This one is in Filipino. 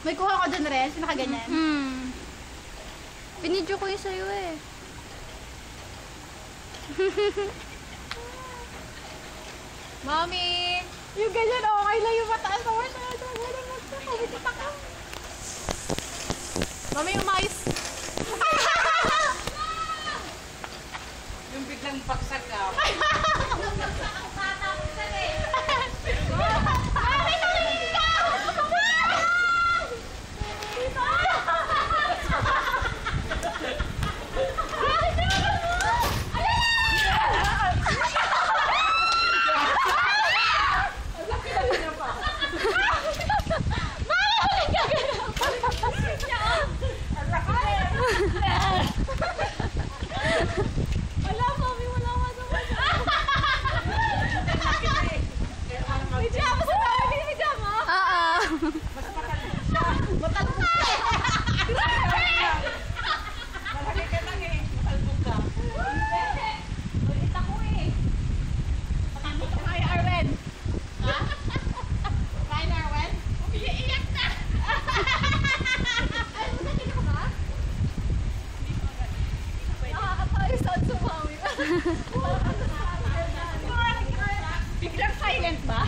May kuha ko dun rin, nakaganyan. Pinidyo ko yung sa'yo eh. Mami! Yung ganyan, okay lang yung mataas na masyado. Mami, umayos. Yung biglang baksak ka. Biglang silent ba?